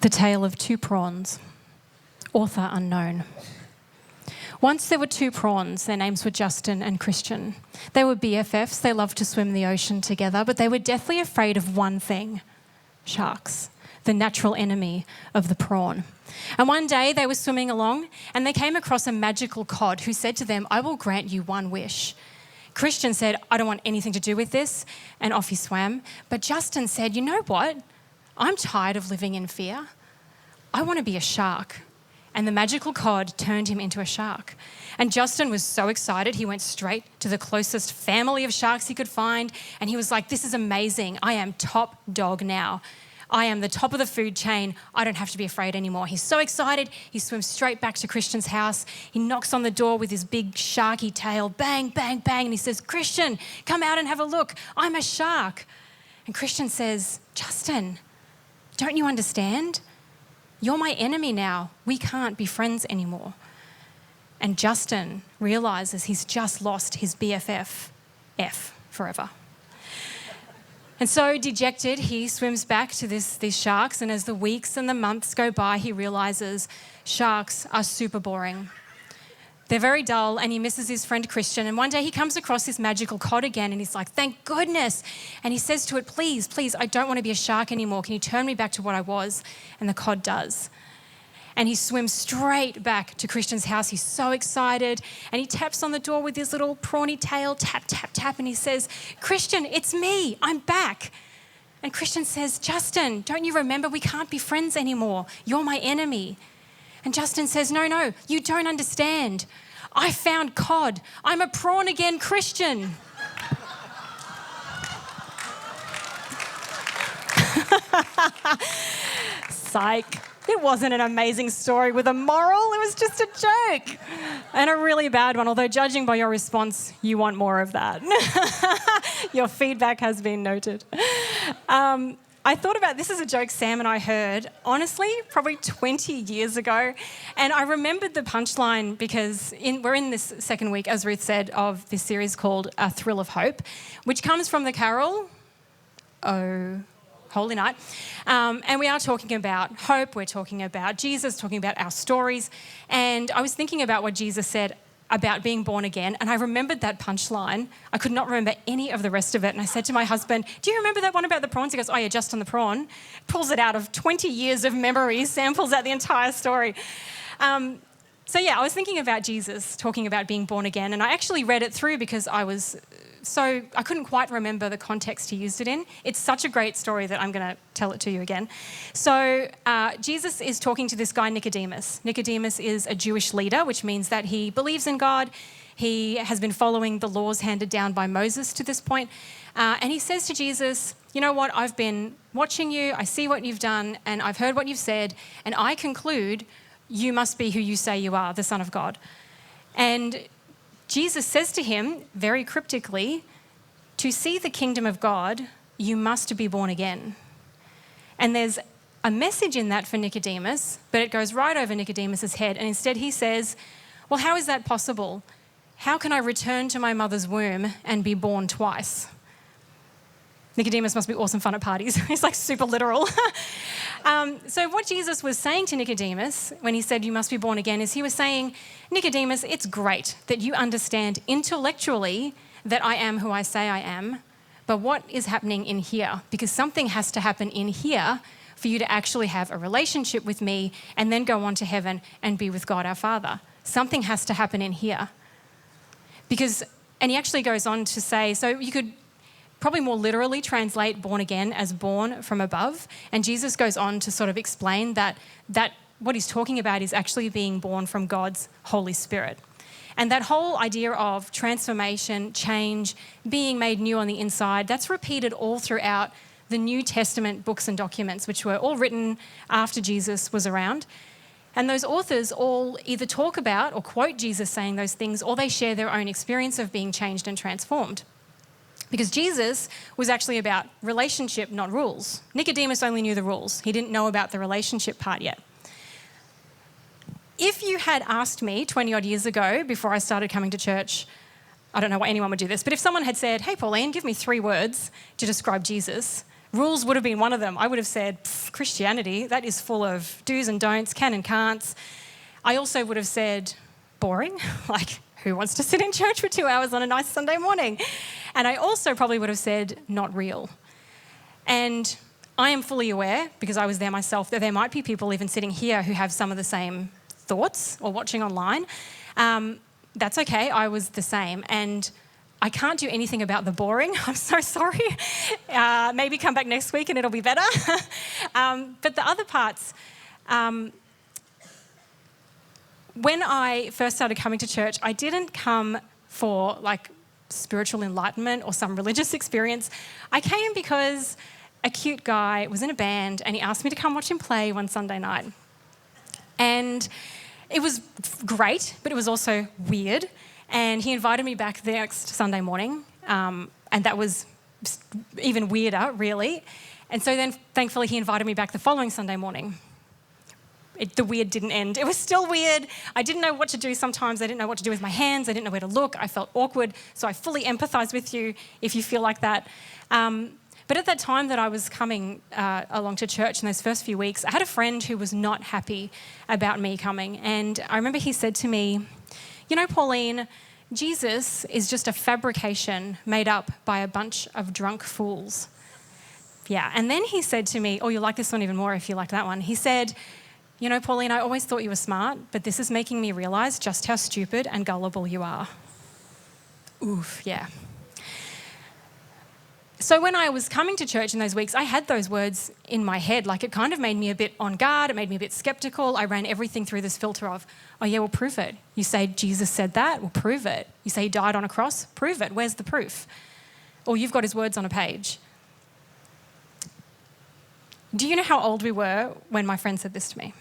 The Tale of Two Prawns. Author unknown. Once there were two prawns. Their names were Justin and Christian. They were BFFs. They loved to swim in the ocean together, but they were deathly afraid of one thing: sharks, the natural enemy of the prawn. And one day they were swimming along and they came across a magical cod who said to them, "I will grant you one wish." Christian said, "I don't want anything to do with this," and off he swam. But Justin said, "You know what? I'm tired of living in fear. I want to be a shark." And the magical cod turned him into a shark. And Justin was so excited, he went straight to the closest family of sharks he could find. And he was like, "This is amazing. I am top dog now. I am the top of the food chain. I don't have to be afraid anymore." He's so excited. He swims straight back to Christian's house. He knocks on the door with his big sharky tail. Bang, bang, bang. And he says, "Christian, come out and have a look. I'm a shark." And Christian says, "Justin, don't you understand? You're my enemy now. We can't be friends anymore." And Justin realizes he's just lost his BFF, F forever. And so dejected, he swims back to these sharks. And as the weeks and the months go by, he realizes sharks are super boring. They're very dull, and he misses his friend Christian. And one day he comes across this magical cod again, and he's like, "Thank goodness." And he says to it, "Please, please, I don't want to be a shark anymore. Can you turn me back to what I was?" And the cod does. And he swims straight back to Christian's house. He's so excited. And he taps on the door with his little prawny tail, tap, tap, tap. And he says, "Christian, it's me. I'm back." And Christian says, "Justin, don't you remember? We can't be friends anymore. You're my enemy." And Justin says, No, you don't understand. I found cod. I'm a prawn again Christian." Psych. It wasn't an amazing story with a moral. It was just a joke. And a really bad one, although judging by your response, you want more of that. Your feedback has been noted. I thought about this as a joke Sam and I heard, honestly, probably 20 years ago. And I remembered the punchline because we're in this second week, as Ruth said, of this series called A Thrill of Hope, which comes from the carol, "Oh, Holy Night." And we are talking about hope. We're talking about Jesus, talking about our stories. And I was thinking about what Jesus said about being born again, and I remembered that punchline. I could not remember any of the rest of it, and I said to my husband, "Do you remember that one about the prawns?" He goes, "Oh yeah, just on the prawn." Pulls it out of 20 years of memory, samples out the entire story. So yeah, I was thinking about Jesus talking about being born again, and I actually read it through because I couldn't quite remember the context he used it in. It's such a great story that I'm going to tell it to you again. So Jesus is talking to this guy, Nicodemus. Nicodemus is a Jewish leader, which means that he believes in God. He has been following the laws handed down by Moses to this point. And he says to Jesus, "You know what? I've been watching you. I see what you've done, and I've heard what you've said, and I conclude you must be who you say you are, the Son of God." And Jesus says to him, very cryptically, "To see the kingdom of God, you must be born again." And there's a message in that for Nicodemus, but it goes right over Nicodemus's head. And instead he says, "Well, how is that possible? How can I return to my mother's womb and be born twice?" Nicodemus must be awesome fun at parties. He's like super literal. So what Jesus was saying to Nicodemus when he said you must be born again is he was saying, "Nicodemus, it's great that you understand intellectually that I am who I say I am, but what is happening in here? Because something has to happen in here for you to actually have a relationship with me and then go on to heaven and be with God our Father. Something has to happen in here." And he actually goes on to say, so you could probably more literally translate born again as born from above. And Jesus goes on to sort of explain that what he's talking about is actually being born from God's Holy Spirit. And that whole idea of transformation, change, being made new on the inside, that's repeated all throughout the New Testament books and documents, which were all written after Jesus was around. And those authors all either talk about or quote Jesus saying those things, or they share their own experience of being changed and transformed. Because Jesus was actually about relationship, not rules. Nicodemus only knew the rules. He didn't know about the relationship part yet. If you had asked me 20 odd years ago, before I started coming to church, I don't know why anyone would do this, but if someone had said, "Hey Pauline, give me 3 words to describe Jesus," Rules would have been one of them. I would have said, Christianity, that is full of do's and don'ts, can and can'ts. I also would have said, boring. Like, who wants to sit in church for 2 hours on a nice Sunday morning? And I also probably would have said, not real. And I am fully aware, because I was there myself, that there might be people even sitting here who have some of the same thoughts or watching online. That's okay, I was the same. And I can't do anything about the boring. I'm so sorry. Maybe come back next week and it'll be better. But the other parts, when I first started coming to church, I didn't come for like spiritual enlightenment or some religious experience. I came because a cute guy was in a band and he asked me to come watch him play one Sunday night. And it was great, but it was also weird. And he invited me back the next Sunday morning, and that was even weirder, really. And so then, thankfully, he invited me back the following Sunday morning. The weird didn't end. It was still weird. I didn't know what to do sometimes. I didn't know what to do with my hands. I didn't know where to look. I felt awkward. So I fully empathise with you if you feel like that. But at that time that I was coming along to church in those first few weeks, I had a friend who was not happy about me coming. And I remember he said to me, you know, Pauline, Jesus is just a fabrication made up by a bunch of drunk fools. Yeah, and then he said to me, oh, you'll like this one even more if you like that one. He said, you know, Pauline, I always thought you were smart, but this is making me realise just how stupid and gullible you are. Oof, yeah. So when I was coming to church in those weeks, I had those words in my head. Like, it kind of made me a bit on guard. It made me a bit skeptical. I ran everything through this filter of, oh yeah, well, prove it. You say Jesus said that? Well, prove it. You say he died on a cross? Prove it. Where's the proof? Or you've got his words on a page. Do you know how old we were when my friend said this to me?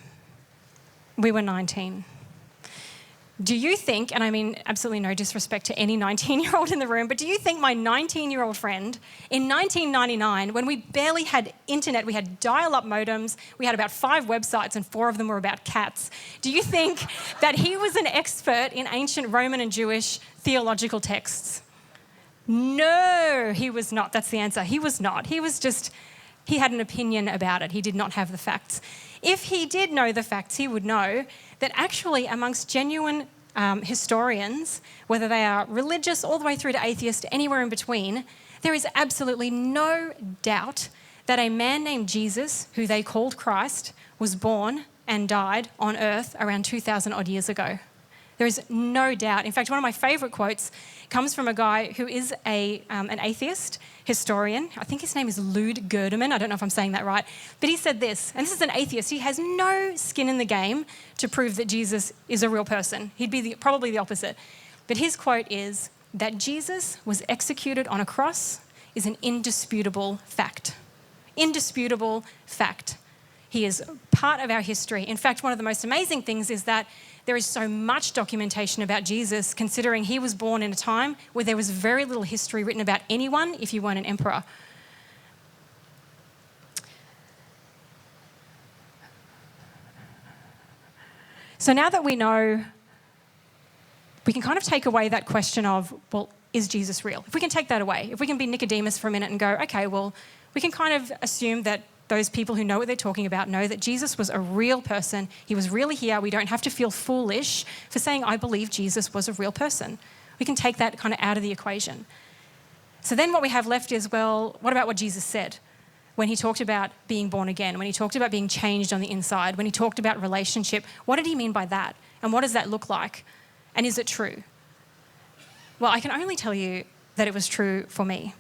We were 19. Do you think, and I mean absolutely no disrespect to any 19-year-old in the room, but do you think my 19-year-old friend in 1999, when we barely had internet, we had dial-up modems, we had about 5 websites and 4 of them were about cats, do you think that he was an expert in ancient Roman and Jewish theological texts? No, he was not. That's the answer. He was not. He had an opinion about it. He did not have the facts. If he did know the facts, he would know that actually amongst genuine historians, whether they are religious all the way through to atheist, anywhere in between, there is absolutely no doubt that a man named Jesus, who they called Christ, was born and died on earth around 2,000 odd years ago. There is no doubt. In fact, one of my favourite quotes comes from a guy who is an atheist historian. I think his name is Lud Gerdeman. I don't know if I'm saying that right. But he said this, and this is an atheist. He has no skin in the game to prove that Jesus is a real person. He'd be probably the opposite. But his quote is that Jesus was executed on a cross is an indisputable fact. Indisputable fact. He is part of our history. In fact, one of the most amazing things is that there is so much documentation about Jesus, considering he was born in a time where there was very little history written about anyone if you weren't an emperor. So now that we know, we can kind of take away that question of, well, is Jesus real? If we can take that away, if we can be Nicodemus for a minute and go, okay, well, we can kind of assume that those people who know what they're talking about know that Jesus was a real person. He was really here. We don't have to feel foolish for saying, I believe Jesus was a real person. We can take that kind of out of the equation. So then what we have left is, well, what about what Jesus said when he talked about being born again, when he talked about being changed on the inside, when he talked about relationship? What did he mean by that? And what does that look like? And is it true? Well, I can only tell you that it was true for me.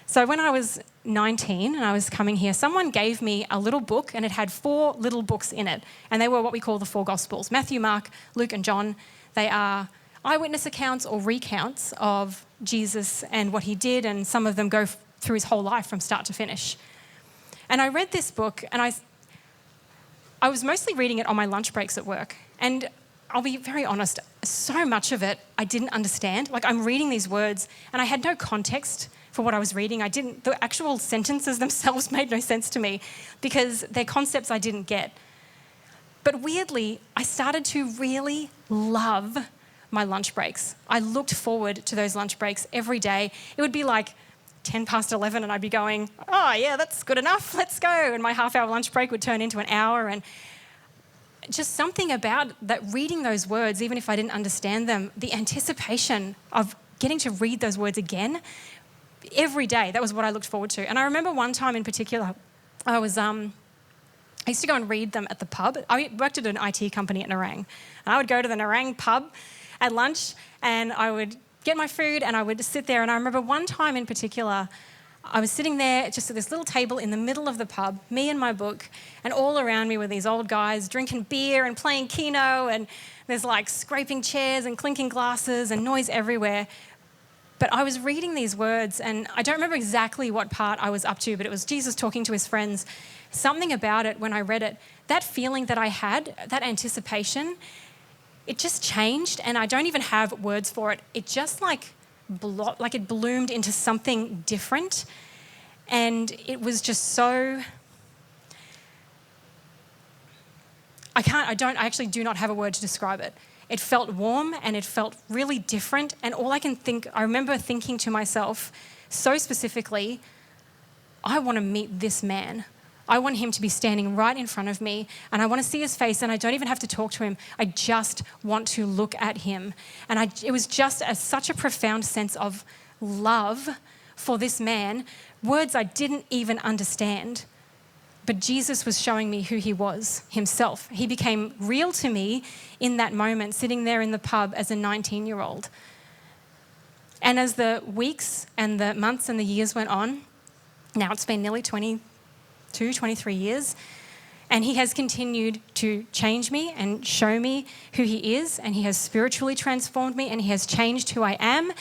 So when I was 19 and I was coming here, someone gave me a little book and it had 4 little books in it. And they were what we call the 4 Gospels: Matthew, Mark, Luke and John. They are eyewitness accounts or recounts of Jesus and what he did, and some of them go through his whole life from start to finish. And I read this book and I was mostly reading it on my lunch breaks at work. And I'll be very honest, so much of it I didn't understand. Like, I'm reading these words and I had no context for what I was reading. The actual sentences themselves made no sense to me because they're concepts I didn't get. But weirdly, I started to really love my lunch breaks. I looked forward to those lunch breaks every day. It would be like 10 past 11 and I'd be going, oh yeah, that's good enough, let's go. And my half-hour lunch break would turn into an hour. And just something about that, reading those words, even if I didn't understand them, the anticipation of getting to read those words again every day, that was what I looked forward to. And I remember one time in particular, I used to go and read them at the pub. I worked at an IT company at Nerang. And I would go to the Nerang pub at lunch and I would get my food and I would sit there. And I remember one time in particular, I was sitting there just at this little table in the middle of the pub, me and my book, and all around me were these old guys drinking beer and playing Keno, and there's like scraping chairs and clinking glasses and noise everywhere. But I was reading these words, and I don't remember exactly what part I was up to, but it was Jesus talking to his friends. Something about it when I read it, that feeling that I had, that anticipation, it just changed, and I don't even have words for it. It just like it bloomed into something different, and it was just so... I actually do not have a word to describe it. It felt warm and it felt really different, and I remember thinking to myself so specifically, I want to meet this man. I want him to be standing right in front of me, and I want to see his face, and I don't even have to talk to him. I just want to look at him. And it was just such a profound sense of love for this man, words I didn't even understand. But Jesus was showing me who he was himself. He became real to me in that moment, sitting there in the pub as a 19-year-old. And as the weeks and the months and the years went on, now it's been nearly 23 years, and he has continued to change me and show me who he is, and he has spiritually transformed me, and he has changed who I am.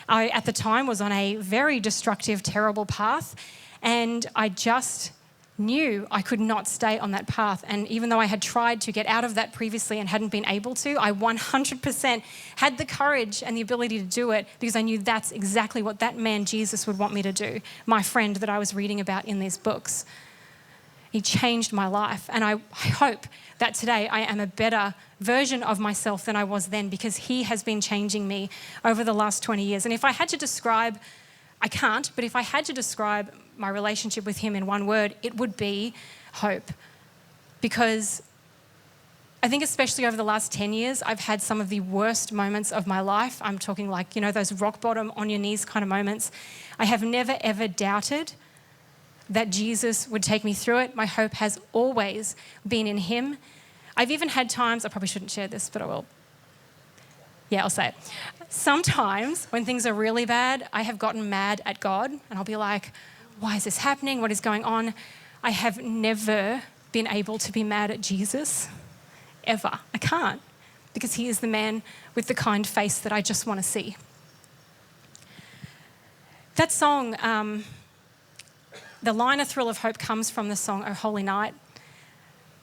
I, at the time, was on a very destructive, terrible path, and I just knew I could not stay on that path. And even though I had tried to get out of that previously and hadn't been able to, I 100% had the courage and the ability to do it, because I knew that's exactly what that man Jesus would want me to do, my friend that I was reading about in these books. He changed my life, and I hope that today I am a better version of myself than I was then, because he has been changing me over the last 20 years. And if I had to describe, I can't, but if I had to describe my relationship with him in one word, it would be hope. Because I think especially over the last 10 years, I've had some of the worst moments of my life. I'm talking like, those rock bottom, on your knees kind of moments. I have never, ever doubted that Jesus would take me through it. My hope has always been in him. I've even had times, I probably shouldn't share this, but I will. Yeah, I'll say it. Sometimes when things are really bad, I have gotten mad at God, and I'll be like, why is this happening? What is going on? I have never been able to be mad at Jesus, ever. I can't, because he is the man with the kind face that I just want to see. That song, the line, A Thrill of Hope, comes from the song, Oh Holy Night.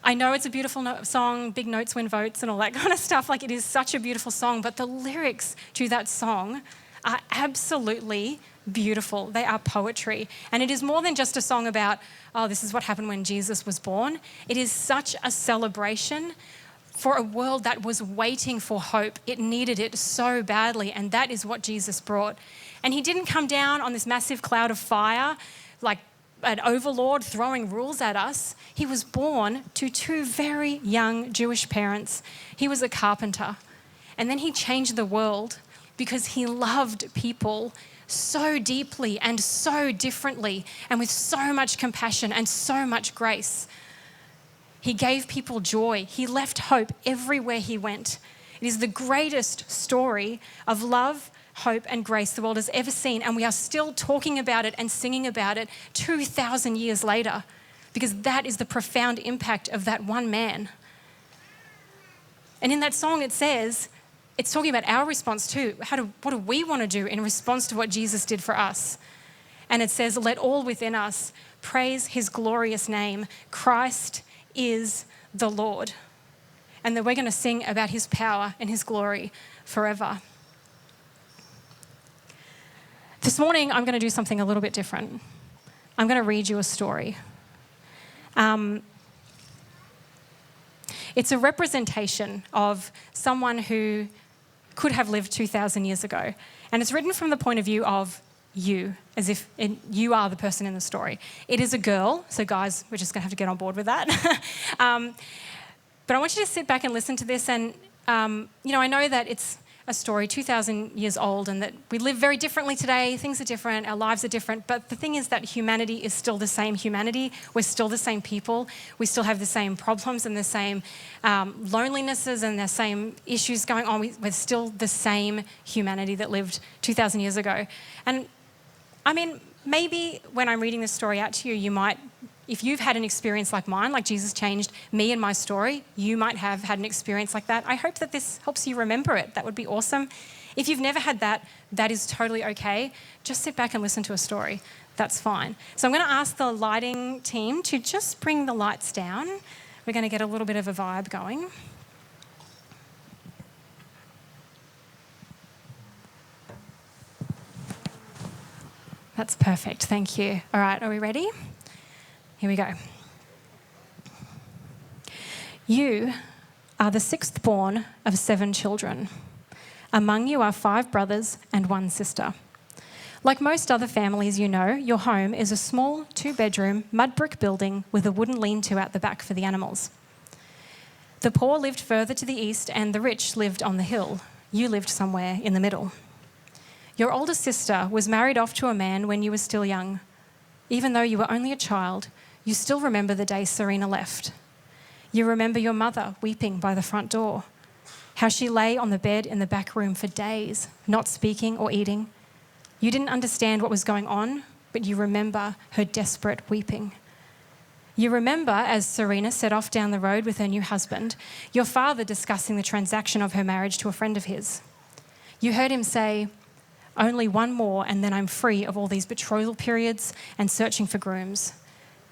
I know it's a beautiful song, big notes win votes and all that kind of stuff. Like, it is such a beautiful song, but the lyrics to that song are absolutely beautiful. They are poetry. And it is more than just a song about, oh, this is what happened when Jesus was born. It is such a celebration for a world that was waiting for hope. It needed it so badly, and that is what Jesus brought. And he didn't come down on this massive cloud of fire like an overlord throwing rules at us. He was born to two very young Jewish parents. He was a carpenter. And then he changed the world because he loved people so deeply and so differently and with so much compassion and so much grace. He gave people joy. He left hope everywhere he went. It is the greatest story of love, hope and grace the world has ever seen, and we are still talking about it and singing about it 2,000 years later, because that is the profound impact of that one man. And in that song it says, it's talking about our response too. What do we want to do in response to what Jesus did for us? And it says, let all within us praise his glorious name. Christ is the Lord. And then we're going to sing about his power and his glory forever. This morning, I'm going to do something a little bit different. I'm going to read you a story. It's a representation of someone who could have lived 2,000 years ago. And it's written from the point of view of you, as if you are the person in the story. It is a girl, so guys, we're just going to have to get on board with that. But I want you to sit back and listen to this. And, I know that it's a story 2,000 years old and that we live very differently today. Things are different. Our lives are different. But the thing is that humanity is still the same humanity. We're still the same people. We still have the same problems and the same lonelinesses and the same issues going on. We're still the same humanity that lived 2,000 years ago. And, maybe when I'm reading this story out to you, you might, if you've had an experience like mine, like Jesus changed me and my story, you might have had an experience like that. I hope that this helps you remember it. That would be awesome. If you've never had that, that is totally okay. Just sit back and listen to a story. That's fine. So I'm going to ask the lighting team to just bring the lights down. We're going to get a little bit of a vibe going. That's perfect. Thank you. All right, are we ready? Here we go. You are the sixth born of 7 children. Among you are 5 brothers and 1 sister. Like most other families you know, your home is a small 2-bedroom mud brick building with a wooden lean-to out the back for the animals. The poor lived further to the east and the rich lived on the hill. You lived somewhere in the middle. Your older sister was married off to a man when you were still young. Even though you were only a child, you still remember the day Serena left. You remember your mother weeping by the front door, how she lay on the bed in the back room for days, not speaking or eating. You didn't understand what was going on, but you remember her desperate weeping. You remember as Serena set off down the road with her new husband, your father discussing the transaction of her marriage to a friend of his. You heard him say, "Only one more and then I'm free of all these betrothal periods and searching for grooms.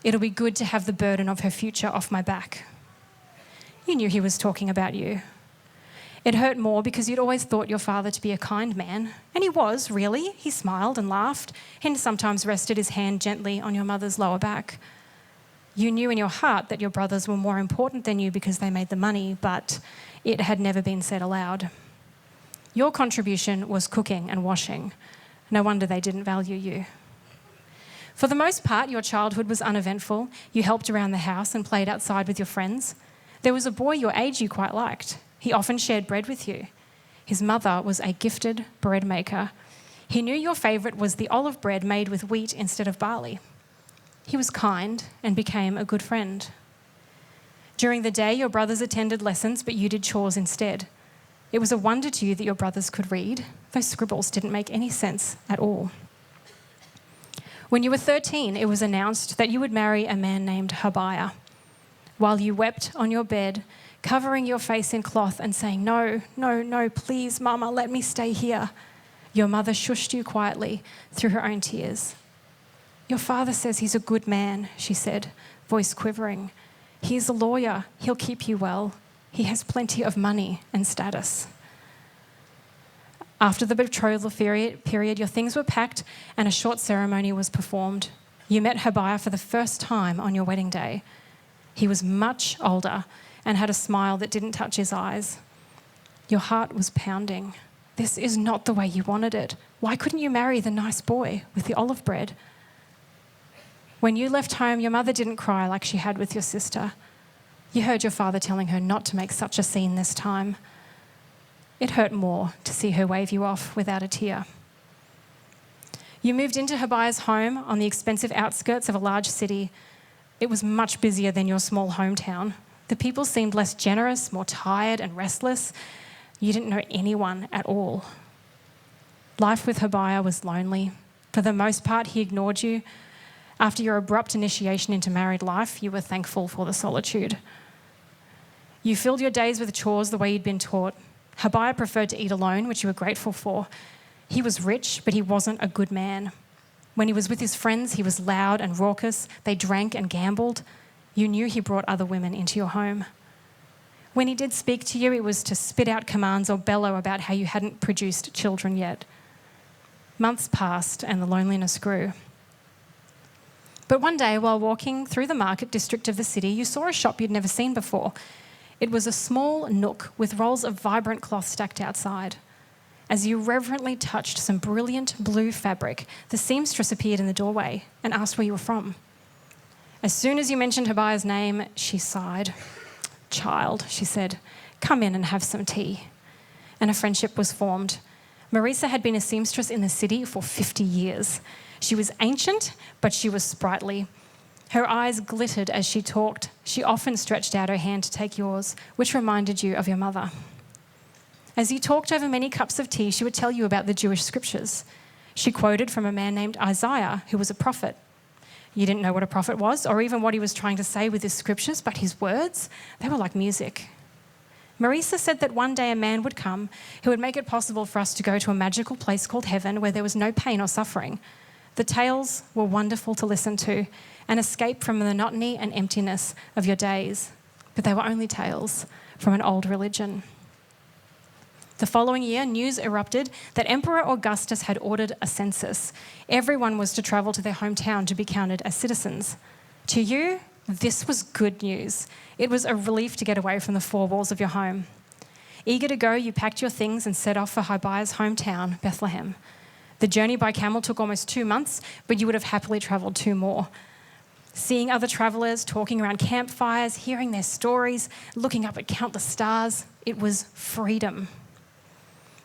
It'll be good to have the burden of her future off my back." You knew he was talking about you. It hurt more because you'd always thought your father to be a kind man, and he was, really. He smiled and laughed and sometimes rested his hand gently on your mother's lower back. You knew in your heart that your brothers were more important than you because they made the money, but it had never been said aloud. Your contribution was cooking and washing. No wonder they didn't value you. For the most part, your childhood was uneventful. You helped around the house and played outside with your friends. There was a boy your age you quite liked. He often shared bread with you. His mother was a gifted bread maker. He knew your favourite was the olive bread made with wheat instead of barley. He was kind and became a good friend. During the day, your brothers attended lessons, but you did chores instead. It was a wonder to you that your brothers could read. Those scribbles didn't make any sense at all. When you were 13, it was announced that you would marry a man named Habiah. While you wept on your bed, covering your face in cloth and saying, "No, no, no, please, Mama, let me stay here," your mother shushed you quietly through her own tears. "Your father says he's a good man," she said, voice quivering. "He's a lawyer. He'll keep you well. He has plenty of money and status." After the betrothal period, your things were packed and a short ceremony was performed. You met Habiah for the first time on your wedding day. He was much older and had a smile that didn't touch his eyes. Your heart was pounding. This is not the way you wanted it. Why couldn't you marry the nice boy with the olive bread? When you left home, your mother didn't cry like she had with your sister. You heard your father telling her not to make such a scene this time. It hurt more to see her wave you off without a tear. You moved into Habiah's home on the expensive outskirts of a large city. It was much busier than your small hometown. The people seemed less generous, more tired and restless. You didn't know anyone at all. Life with Habiah was lonely. For the most part, he ignored you. After your abrupt initiation into married life, you were thankful for the solitude. You filled your days with chores the way you'd been taught. Habiah preferred to eat alone, which you were grateful for. He was rich, but he wasn't a good man. When he was with his friends, he was loud and raucous. They drank and gambled. You knew he brought other women into your home. When he did speak to you, it was to spit out commands or bellow about how you hadn't produced children yet. Months passed and the loneliness grew. But one day, while walking through the market district of the city, you saw a shop you'd never seen before. It was a small nook with rolls of vibrant cloth stacked outside. As you reverently touched some brilliant blue fabric, the seamstress appeared in the doorway and asked where you were from. As soon as you mentioned her buyer's name, she sighed. "Child," she said, "come in and have some tea." And a friendship was formed. Marisa had been a seamstress in the city for 50 years. She was ancient, but she was sprightly. Her eyes glittered as she talked. She often stretched out her hand to take yours, which reminded you of your mother. As you talked over many cups of tea, she would tell you about the Jewish scriptures. She quoted from a man named Isaiah, who was a prophet. You didn't know what a prophet was, or even what he was trying to say with his scriptures, but his words, they were like music. Marisa said that one day a man would come who would make it possible for us to go to a magical place called heaven where there was no pain or suffering. The tales were wonderful to listen to, an escape from the monotony and emptiness of your days. But they were only tales from an old religion. The following year, news erupted that Emperor Augustus had ordered a census. Everyone was to travel to their hometown to be counted as citizens. To you, this was good news. It was a relief to get away from the four walls of your home. Eager to go, you packed your things and set off for Habiah's hometown, Bethlehem. The journey by camel took almost 2 months, but you would have happily travelled 2 more. Seeing other travellers, talking around campfires, hearing their stories, looking up at countless stars, it was freedom.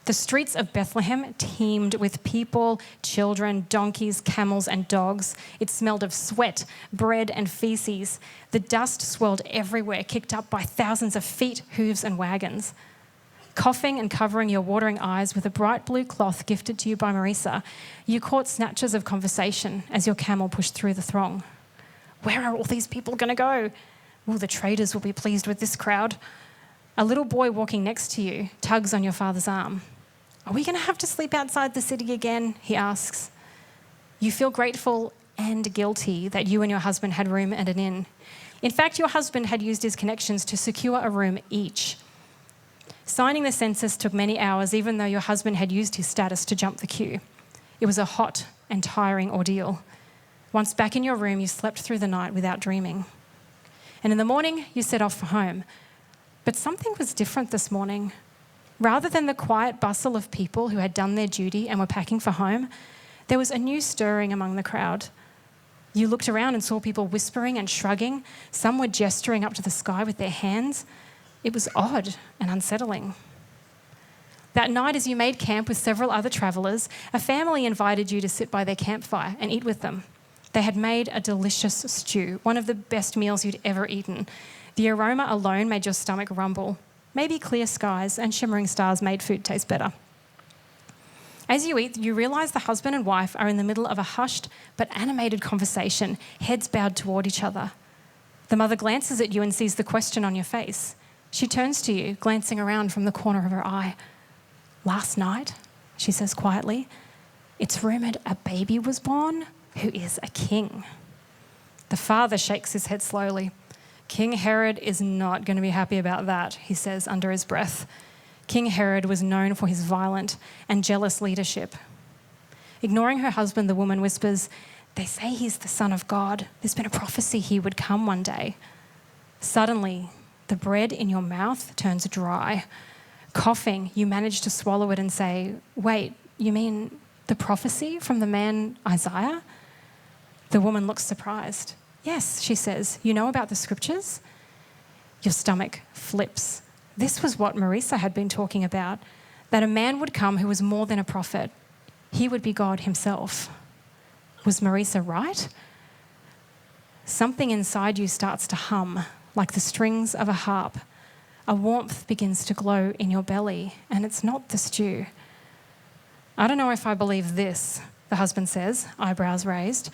The streets of Bethlehem teemed with people, children, donkeys, camels, and dogs. It smelled of sweat, bread, and feces. The dust swirled everywhere, kicked up by thousands of feet, hooves, and wagons. Coughing and covering your watering eyes with a bright blue cloth gifted to you by Marisa, you caught snatches of conversation as your camel pushed through the throng. Where are all these people going to go? Oh, the traders will be pleased with this crowd. A little boy walking next to you tugs on your father's arm. Are we going to have to sleep outside the city again? He asks. You feel grateful and guilty that you and your husband had room at an inn. In fact, your husband had used his connections to secure a room each. Signing the census took many hours, even though your husband had used his status to jump the queue. It was a hot and tiring ordeal. Once back in your room, you slept through the night without dreaming. And in the morning, you set off for home. But something was different this morning. Rather than the quiet bustle of people who had done their duty and were packing for home, there was a new stirring among the crowd. You looked around and saw people whispering and shrugging. Some were gesturing up to the sky with their hands. It was odd and unsettling. That night, as you made camp with several other travellers, a family invited you to sit by their campfire and eat with them. They had made a delicious stew, one of the best meals you'd ever eaten. The aroma alone made your stomach rumble. Maybe clear skies and shimmering stars made food taste better. As you eat, you realise the husband and wife are in the middle of a hushed but animated conversation, heads bowed toward each other. The mother glances at you and sees the question on your face. She turns to you, glancing around from the corner of her eye. Last night, she says quietly, it's rumoured a baby was born who is a king. The father shakes his head slowly. King Herod is not going to be happy about that, he says under his breath. King Herod was known for his violent and jealous leadership. Ignoring her husband, the woman whispers, they say he's the son of God. There's been a prophecy he would come one day. Suddenly, the bread in your mouth turns dry. Coughing, you manage to swallow it and say, wait, you mean the prophecy from the man Isaiah? The woman looks surprised. Yes, she says, you know about the scriptures? Your stomach flips. This was what Marisa had been talking about, that a man would come who was more than a prophet. He would be God himself. Was Marisa right? Something inside you starts to hum, like the strings of a harp. A warmth begins to glow in your belly, and it's not the stew. I don't know if I believe this, the husband says, eyebrows raised.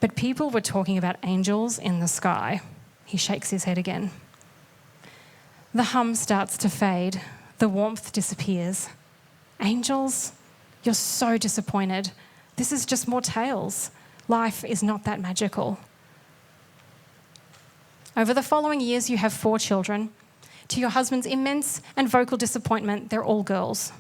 But people were talking about angels in the sky. He shakes his head again. The hum starts to fade. The warmth disappears. Angels? You're so disappointed. This is just more tales. Life is not that magical. Over the following years, you have 4 children. To your husband's immense and vocal disappointment, they're all girls.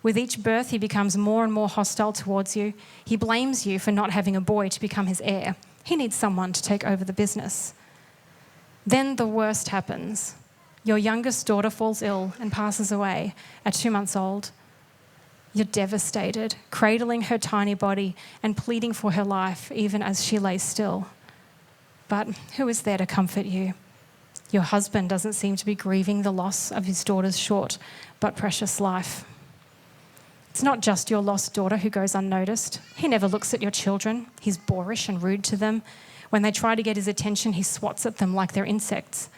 With each birth, he becomes more and more hostile towards you. He blames you for not having a boy to become his heir. He needs someone to take over the business. Then the worst happens. Your youngest daughter falls ill and passes away at 2 months old. You're devastated, cradling her tiny body and pleading for her life even as she lays still. But who is there to comfort you? Your husband doesn't seem to be grieving the loss of his daughter's short but precious life. It's not just your lost daughter who goes unnoticed. He never looks at your children. He's boorish and rude to them. When they try to get his attention, he swats at them like they're insects.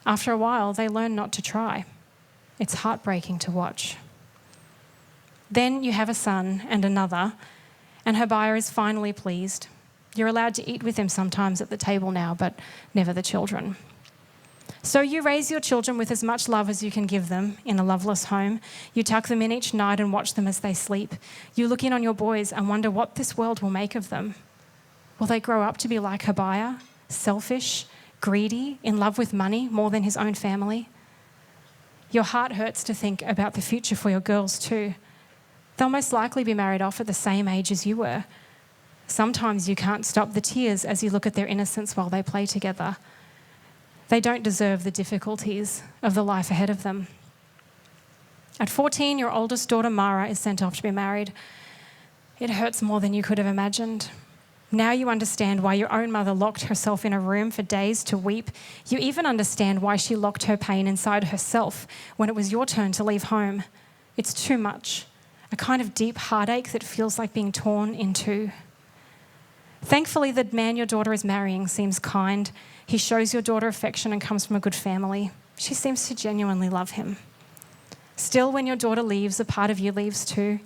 After a while, they learn not to try. It's heartbreaking to watch. Then you have a son and another, and Habiah is finally pleased. You're allowed to eat with him sometimes at the table now, but never the children. So you raise your children with as much love as you can give them in a loveless home. You tuck them in each night and watch them as they sleep. You look in on your boys and wonder what this world will make of them. Will they grow up to be like Habiah, selfish, greedy, in love with money more than his own family? Your heart hurts to think about the future for your girls too. They'll most likely be married off at the same age as you were. Sometimes you can't stop the tears as you look at their innocence while they play together. They don't deserve the difficulties of the life ahead of them. At 14, your oldest daughter, Mara, is sent off to be married. It hurts more than you could have imagined. Now you understand why your own mother locked herself in a room for days to weep. You even understand why she locked her pain inside herself when it was your turn to leave home. It's too much, a kind of deep heartache that feels like being torn in two. Thankfully, the man your daughter is marrying seems kind. He shows your daughter affection and comes from a good family. She seems to genuinely love him. Still, when your daughter leaves, a part of you leaves too.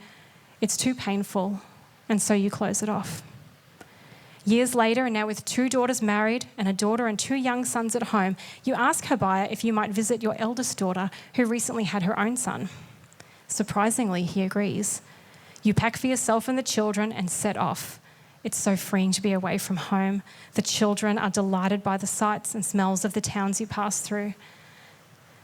It's too painful, and so you close it off. Years later, and now with 2 daughters married and a daughter and 2 young sons at home, you ask Habiah if you might visit your eldest daughter who recently had her own son. Surprisingly, he agrees. You pack for yourself and the children and set off. It's so freeing to be away from home. The children are delighted by the sights and smells of the towns you pass through.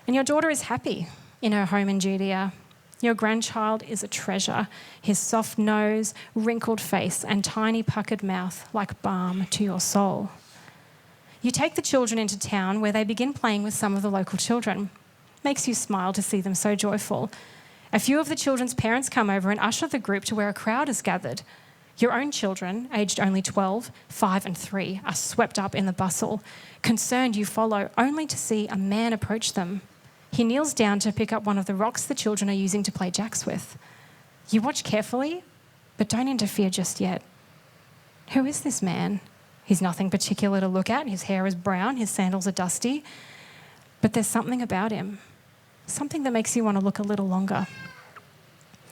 And your daughter is happy in her home in Judea. Your grandchild is a treasure. His soft nose, wrinkled face, and tiny puckered mouth like balm to your soul. You take the children into town where they begin playing with some of the local children. Makes you smile to see them so joyful. A few of the children's parents come over and usher the group to where a crowd is gathered. Your own children, aged only 12, 5 and 3, are swept up in the bustle. Concerned, you follow, only to see a man approach them. He kneels down to pick up one of the rocks the children are using to play jacks with. You watch carefully, but don't interfere just yet. Who is this man? He's nothing particular to look at. His hair is brown, his sandals are dusty. But there's something about him, something that makes you want to look a little longer.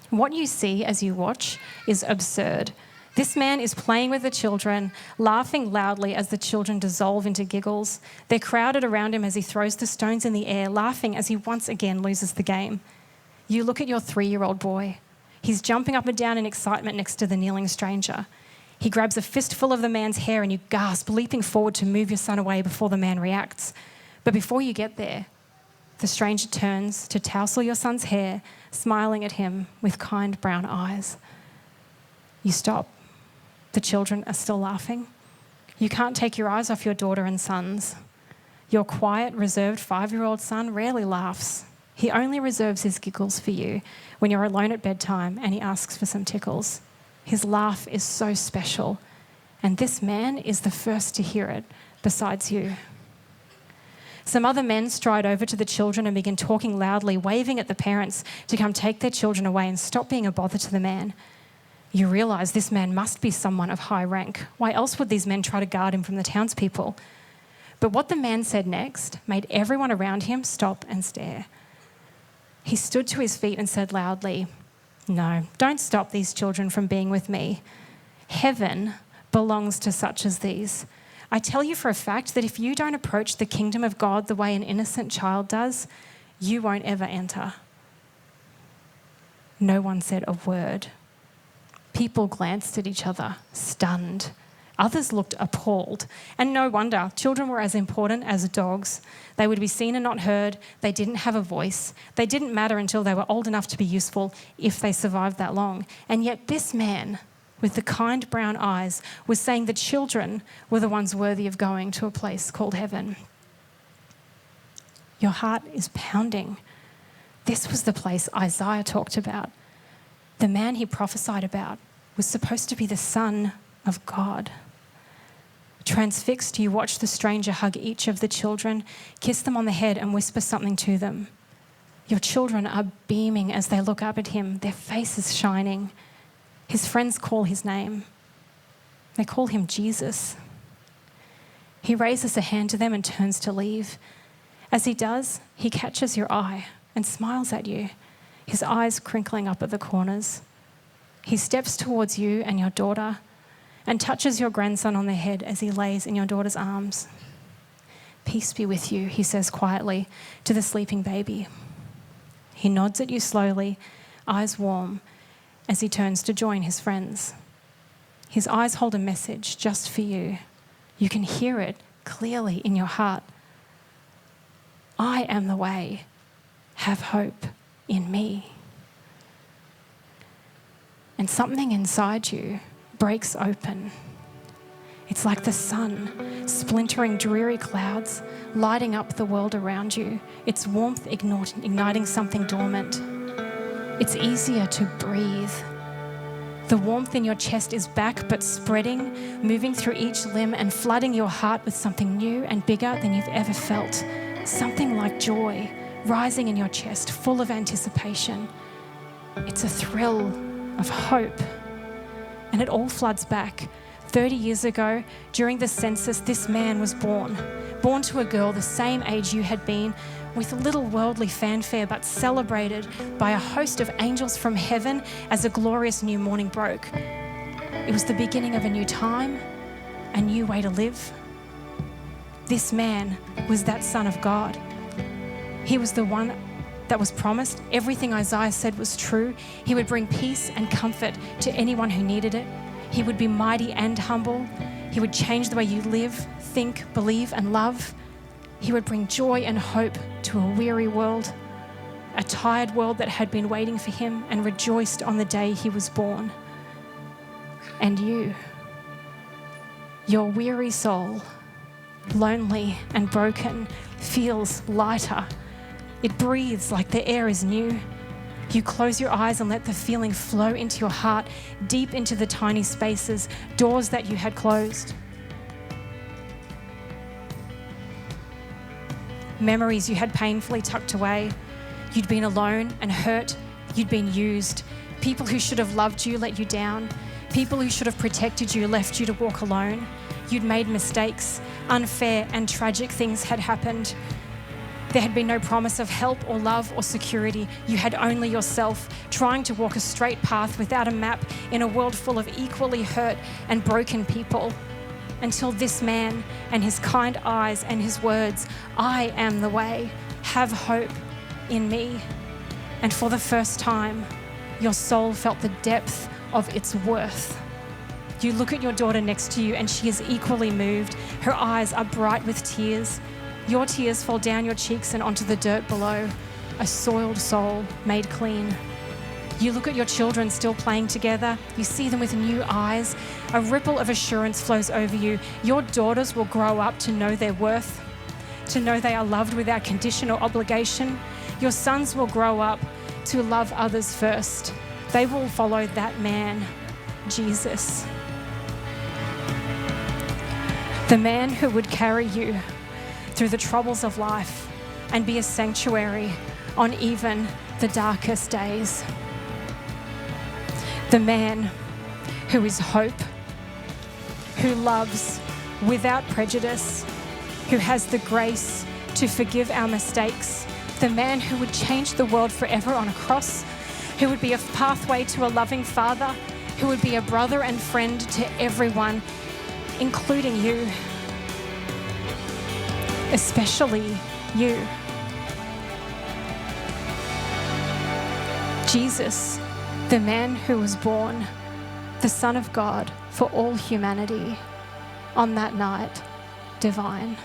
What you see as you watch is absurd. This man is playing with the children, laughing loudly as the children dissolve into giggles. They're crowded around him as he throws the stones in the air, laughing as he once again loses the game. You look at your 3-year-old boy. He's jumping up and down in excitement next to the kneeling stranger. He grabs a fistful of the man's hair and you gasp, leaping forward to move your son away before the man reacts. But before you get there, the stranger turns to tousle your son's hair, smiling at him with kind brown eyes. You stop. The children are still laughing. You can't take your eyes off your daughter and sons. Your quiet, reserved 5-year-old son rarely laughs. He only reserves his giggles for you when you're alone at bedtime and he asks for some tickles. His laugh is so special, and this man is the first to hear it besides you. Some other men stride over to the children and begin talking loudly, waving at the parents to come take their children away and stop being a bother to the man. You realise this man must be someone of high rank. Why else would these men try to guard him from the townspeople? But what the man said next made everyone around him stop and stare. He stood to his feet and said loudly, "No, don't stop these children from being with me. Heaven belongs to such as these. I tell you for a fact that if you don't approach the kingdom of God the way an innocent child does, you won't ever enter." No one said a word. People glanced at each other, stunned. Others looked appalled. And no wonder, children were as important as dogs. They would be seen and not heard. They didn't have a voice. They didn't matter until they were old enough to be useful, if they survived that long. And yet this man, with the kind brown eyes, was saying the children were the ones worthy of going to a place called heaven. Your heart is pounding. This was the place Isaiah talked about. The man he prophesied about was supposed to be the Son of God. Transfixed, you watch the stranger hug each of the children, kiss them on the head and whisper something to them. Your children are beaming as they look up at him, their faces shining. His friends call his name. They call him Jesus. He raises a hand to them and turns to leave. As he does, he catches your eye and smiles at you, his eyes crinkling up at the corners. He steps towards you and your daughter and touches your grandson on the head as he lays in your daughter's arms. Peace be with you, he says quietly to the sleeping baby. He nods at you slowly, eyes warm, as he turns to join his friends. His eyes hold a message just for you. You can hear it clearly in your heart. I am the way. Have hope in me. And something inside you breaks open. It's like the sun splintering dreary clouds, lighting up the world around you, its warmth igniting something dormant. It's easier to breathe. The warmth in your chest is back but spreading, moving through each limb and flooding your heart with something new and bigger than you've ever felt. Something like joy rising in your chest, full of anticipation. It's a thrill of hope. And it all floods back. 30 years ago, during the census, this man was born to a girl the same age you had been, with little worldly fanfare, but celebrated by a host of angels from heaven as a glorious new morning broke. It was the beginning of a new time, a new way to live. This man was that Son of God. He was the one that was promised. Everything Isaiah said was true. He would bring peace and comfort to anyone who needed it. He would be mighty and humble. He would change the way you live, think, believe, and love. He would bring joy and hope to a weary world, a tired world that had been waiting for him and rejoiced on the day he was born. And you, your weary soul, lonely and broken, feels lighter. It breathes like the air is new. You close your eyes and let the feeling flow into your heart, deep into the tiny spaces, doors that you had closed. Memories you had painfully tucked away. You'd been alone and hurt. You'd been used. People who should have loved you let you down. People who should have protected you left you to walk alone. You'd made mistakes. Unfair and tragic things had happened. There had been no promise of help or love or security. You had only yourself, trying to walk a straight path without a map in a world full of equally hurt and broken people. Until this man and his kind eyes and his words, I am the way, have hope in me. And for the first time, your soul felt the depth of its worth. You look at your daughter next to you and she is equally moved. Her eyes are bright with tears. Your tears fall down your cheeks and onto the dirt below, a soiled soul made clean. You look at your children still playing together. You see them with new eyes. A ripple of assurance flows over you. Your daughters will grow up to know their worth, to know they are loved without condition or obligation. Your sons will grow up to love others first. They will follow that man, Jesus. The man who would carry you through the troubles of life and be a sanctuary on even the darkest days. The man who is hope, who loves without prejudice, who has the grace to forgive our mistakes, the man who would change the world forever on a cross, who would be a pathway to a loving Father, who would be a brother and friend to everyone, including you. Especially you. Jesus, the man who was born, the Son of God for all humanity, on that night, divine.